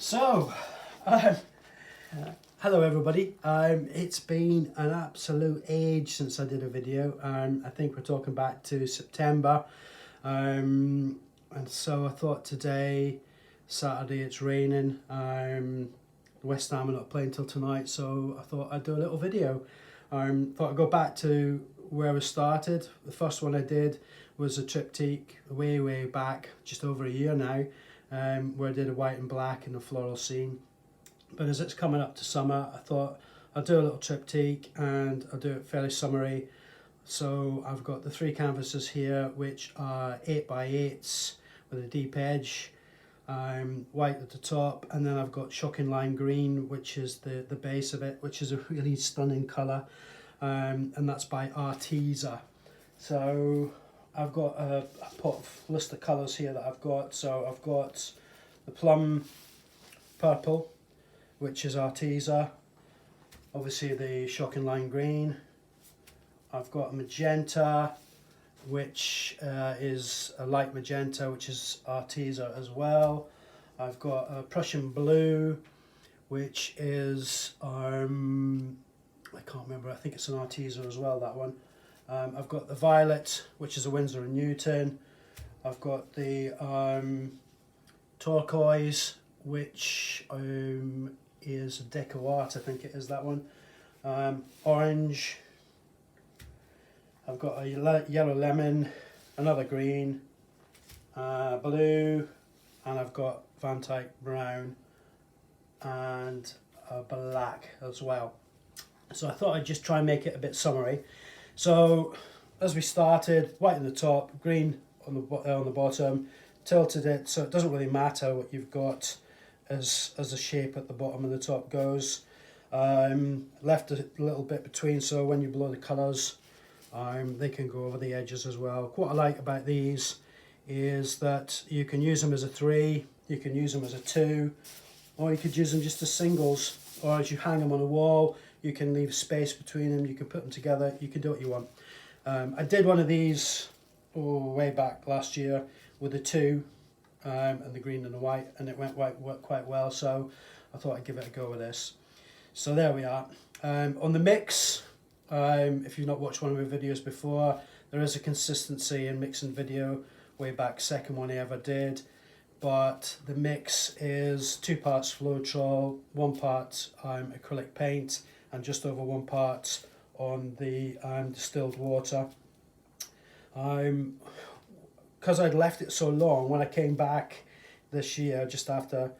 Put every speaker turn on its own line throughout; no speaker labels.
So, hello everybody. It's been an absolute age since I did a video. I think we're talking back to September. And so I thought today, Saturday, it's raining. West Ham are not playing till tonight, so I thought I'd do a little video. Thought I'd go back to where we started. The first one I did was a triptych way back, just over a year now. Where I did a white and black in the floral scene. But as it's coming up to summer, I thought I'll do a little triptych and I'll do it fairly summery. So I've got the three canvases here, which are 8x8s with a deep edge, white at the top, and then I've got shocking lime green, which is the base of it, which is a really stunning colour, and that's by Arteza. So I've got a list of colours here that I've got. So I've got the plum purple, which is Arteza, obviously the shocking lime green. I've got a magenta, which is a light magenta, which is Arteza as well. I've got a Prussian blue, which is I can't remember, I think it's an Arteza as well, that one. I've got the violet, which is a Winsor & Newton. I've got the turquoise, which is a Deco Art, I think it is that one. Orange. I've got a yellow lemon, another green, blue, and I've got Van Dyke brown and a black as well. So I thought I'd just try and make it a bit summery. So as we started, white on the top, green on the bottom, tilted it so it doesn't really matter what you've got as a shape at the bottom and the top goes. Left a little bit between so when you blow the colours, they can go over the edges as well. What I like about these is that you can use them as a 3, you can use them as a 2, or you could use them just as singles, or as you hang them on a wall. You can leave space between them, you can put them together, you can do what you want. I did one of these way back last year with the 2 and the green and the white, and it went quite well, so I thought I'd give it a go with this. So there we are. On the mix, if you've not watched one of my videos before, there is a consistency in mixing video, way back, second one I ever did. But the mix is 2 parts Floetrol, 1 part acrylic paint, and just over 1 part on the distilled water. Because I'd left it so long, when I came back this year, just after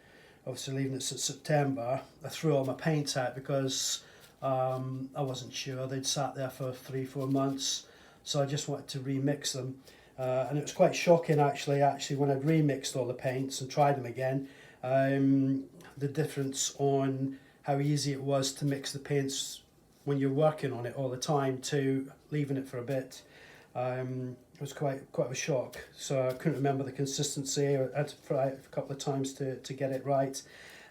obviously leaving it since September, I threw all my paints out because I wasn't sure. They'd sat there for 3-4 months, so I just wanted to remix them. And it was quite shocking actually when I'd remixed all the paints and tried them again, the difference on how easy it was to mix the paints when you're working on it all the time to leaving it for a bit. It was quite a shock, so I couldn't remember the consistency. I had to try it a couple of times to get it right,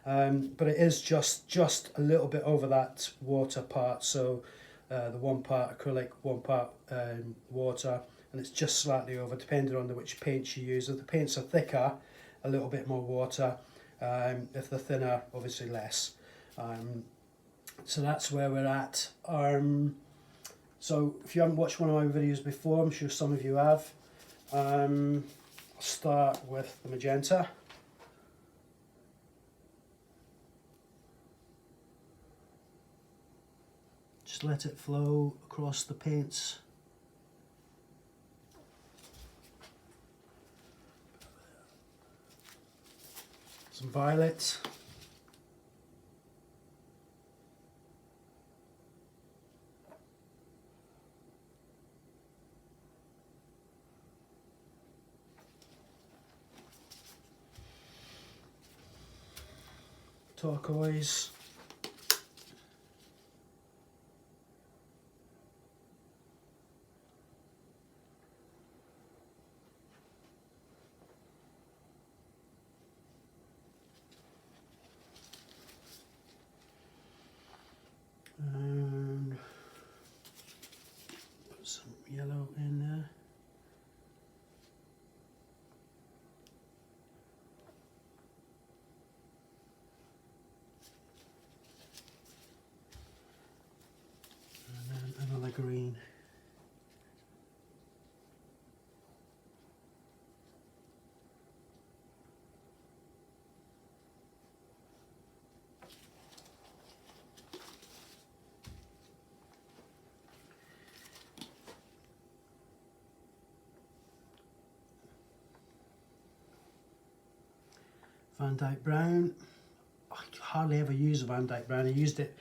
but it is just a little bit over that water part, so the 1 part acrylic, 1 part water, and it's just slightly over depending on which paints you use. If the paints are thicker, a little bit more water, if they're thinner, obviously less. So that's where we're at. So if you haven't watched one of my videos before, I'm sure some of you have. I'll start with the magenta. Just let it flow across the paints. Some violet. Turquoise. And put some yellow in there. Van Dyke Brown. I hardly ever use a Van Dyke Brown. I used it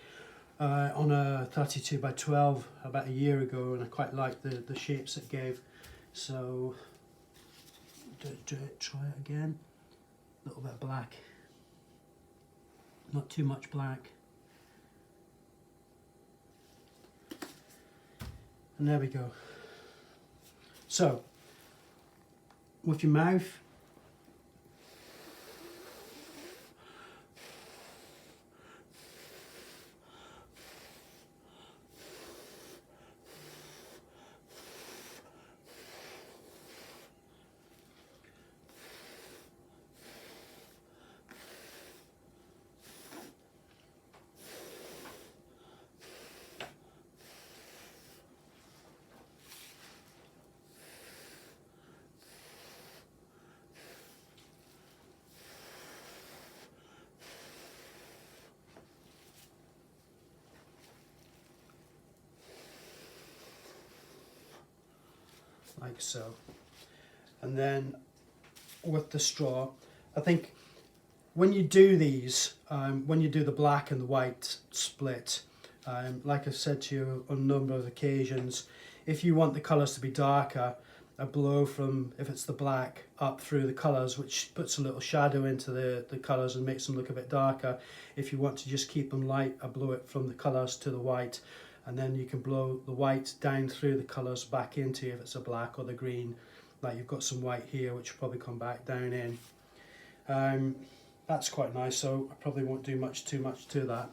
on a 32 by 12 about a year ago, and I quite liked the shapes it gave. So try it again. A little bit of black, not too much black. And there we go. So with your mouth, like so. And then with the straw, I think when you do these, when you do the black and the white split, like I've said to you on a number of occasions, if you want the colours to be darker, I blow from, if it's the black, up through the colours, which puts a little shadow into the colours and makes them look a bit darker. If you want to just keep them light, I blow it from the colours to the white, and then you can blow the white down through the colours back into, if it's a black or the green. Like you've got some white here, which will probably come back down in. That's quite nice, so I probably won't do too much to that.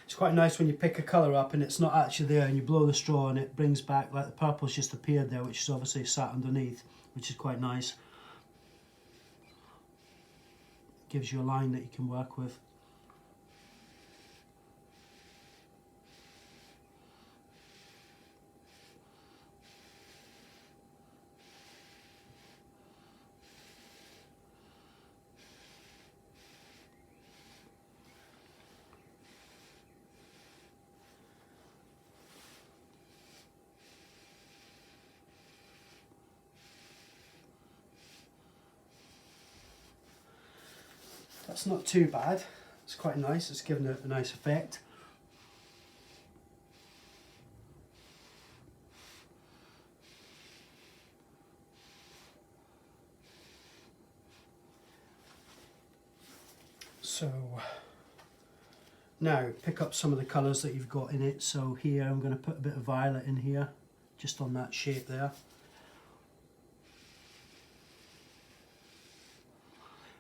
It's quite nice when you pick a colour up and it's not actually there and you blow the straw and it brings back, like the purple's just appeared there, which is obviously sat underneath, which is quite nice. Gives you a line that you can work with. That's not too bad. It's quite nice. It's given it a nice effect. So now pick up some of the colours that you've got in it. So here I'm going to put a bit of violet in here, just on that shape there.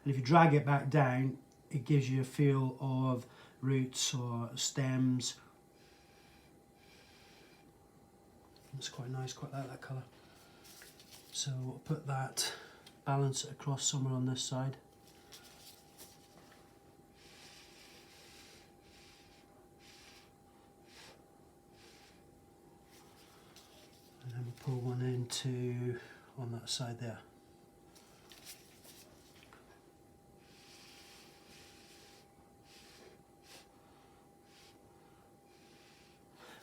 And if you drag it back down, it gives you a feel of roots or stems. It's quite nice, quite like that colour. So I'll put that, balance it across somewhere on this side. And then we'll pull one into on that side there.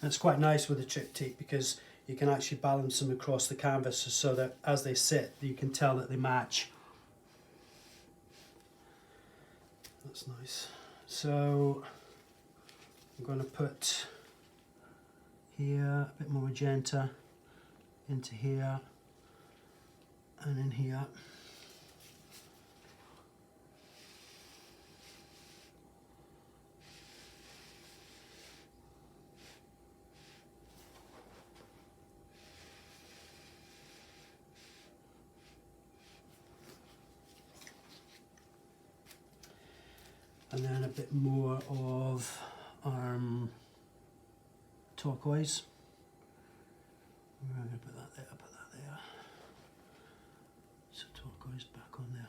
And it's quite nice with the Triptych because you can actually balance them across the canvas so that as they sit you can tell that they match. That's nice. So I'm going to put here a bit more magenta into here and in here. And then a bit more of turquoise. I'm going to put that there, put that there. So turquoise back on there.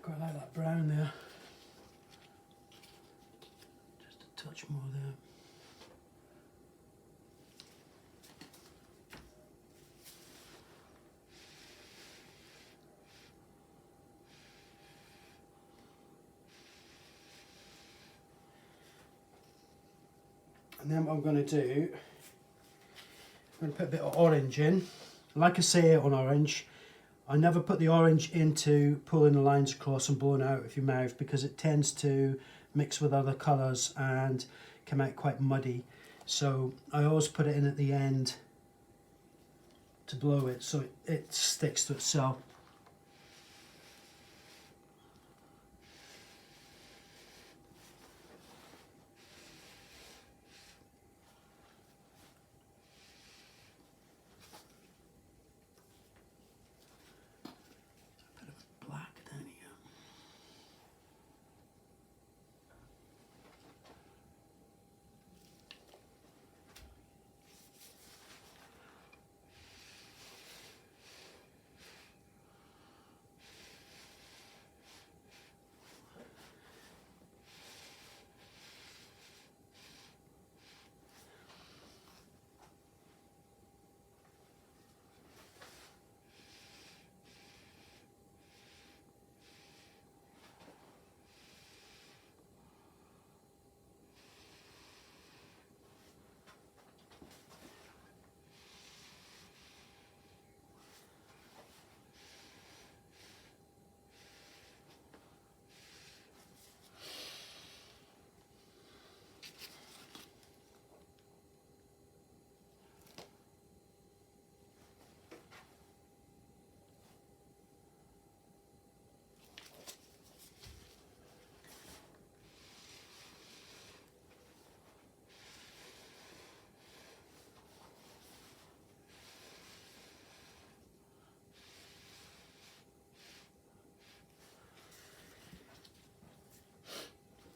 Quite like that brown there. Just a touch more there. And then what I'm going to do, I'm going to put a bit of orange in. Like I say on orange, I never put the orange into pulling the lines across and blowing out of your mouth because it tends to mix with other colours and come out quite muddy. So I always put it in at the end to blow it so it sticks to itself.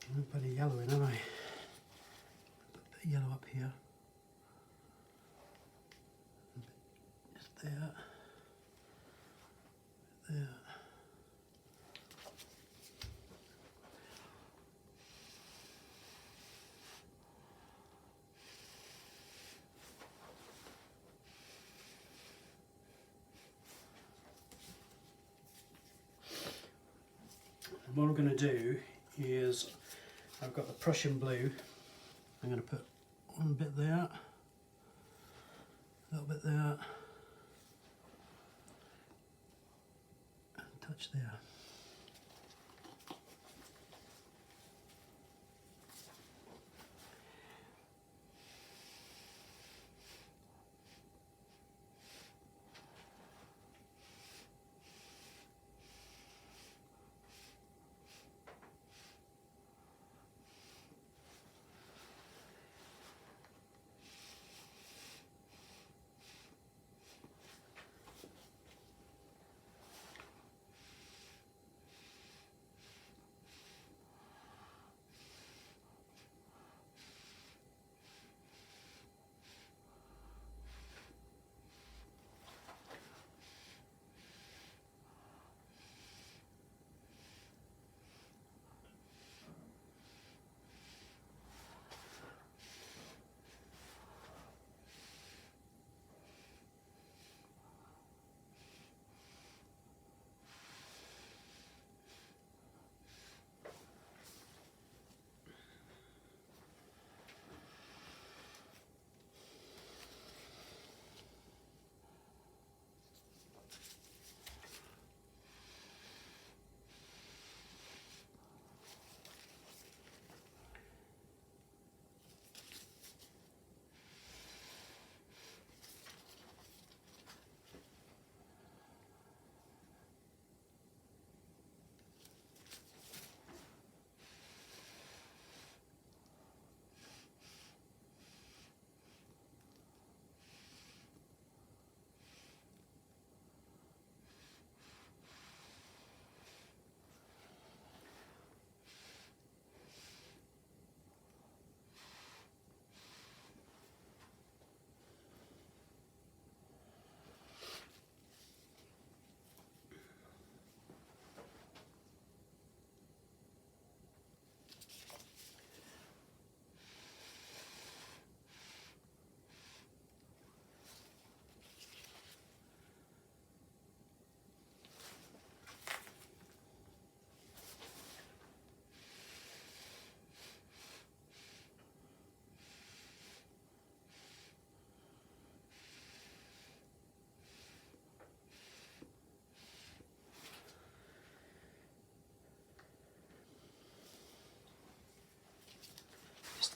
I'm going to put a yellow in, haven't I? Put a bit of yellow up here. Just there. There. And what I'm going to do is I've got the Prussian blue. I'm going to put one bit there, a little bit there, and a touch there.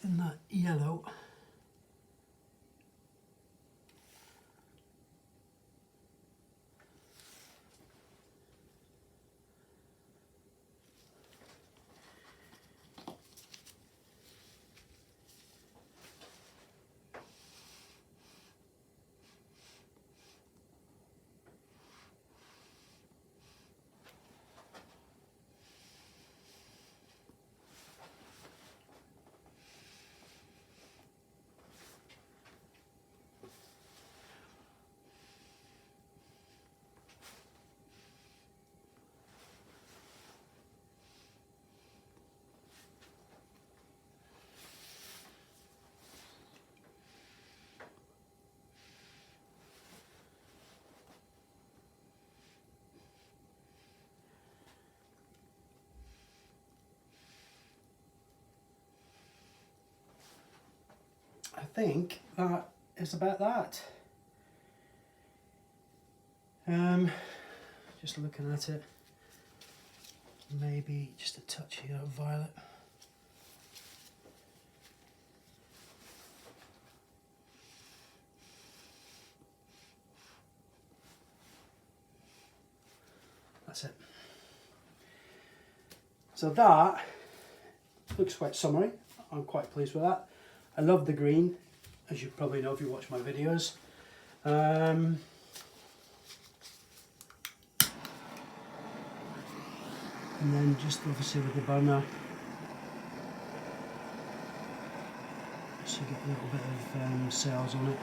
in that yellow. I think that is about that. Just looking at it, maybe just a touch here of violet. That's it. So that looks quite summery. I'm quite pleased with that. I love the green, as you probably know if you watch my videos. And then just obviously with the burner, so you get a little bit of cells on it.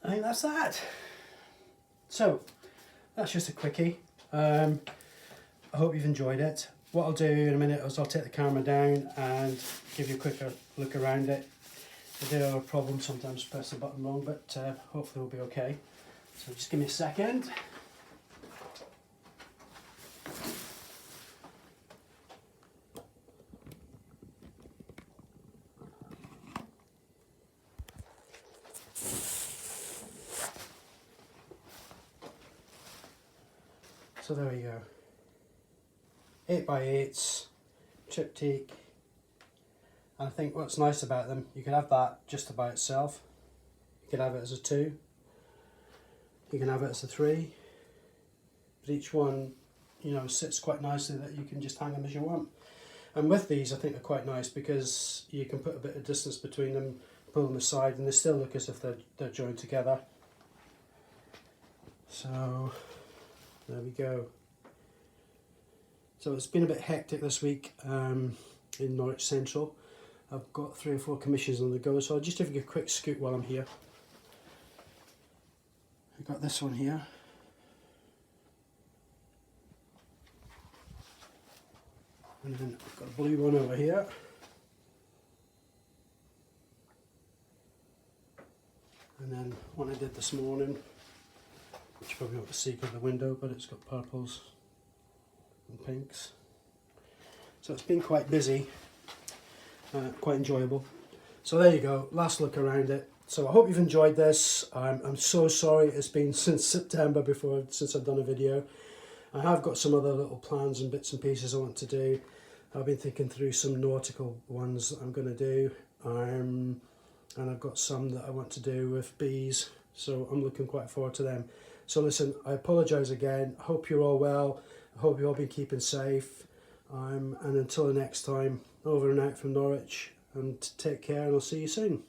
I think that's that. So that's just a quickie. I hope you've enjoyed it. What I'll do in a minute is I'll take the camera down and give you a quicker look around it. I do have a problem sometimes press the button wrong, but hopefully we'll be okay. So just give me a second. So there we go, 8x8s, Triptych, and I think what's nice about them, you can have that just by itself, you can have it as a 2, you can have it as a 3, but each one, you know, sits quite nicely that you can just hang them as you want. And with these I think they're quite nice because you can put a bit of distance between them, pull them aside, and they still look as if they're joined together. So there we go. So it's been a bit hectic this week in Norwich Central. I've got 3 or 4 commissions on the go, so I'll just give you a quick scoot while I'm here. I've got this one here. And then I've got a blue one over here. And then one I did this morning, which you probably not see through the window, but it's got purples and pinks. So it's been quite busy, quite enjoyable. So there you go, last look around it. So I hope you've enjoyed this. I'm so sorry it's been since September since I've done a video. I have got some other little plans and bits and pieces I want to do. I've been thinking through some nautical ones that I'm going to do. And I've got some that I want to do with bees. So I'm looking quite forward to them. So listen, I apologise again. I hope you're all well. I hope you've all been keeping safe. And until the next time, over and out from Norwich. And take care, and I'll see you soon.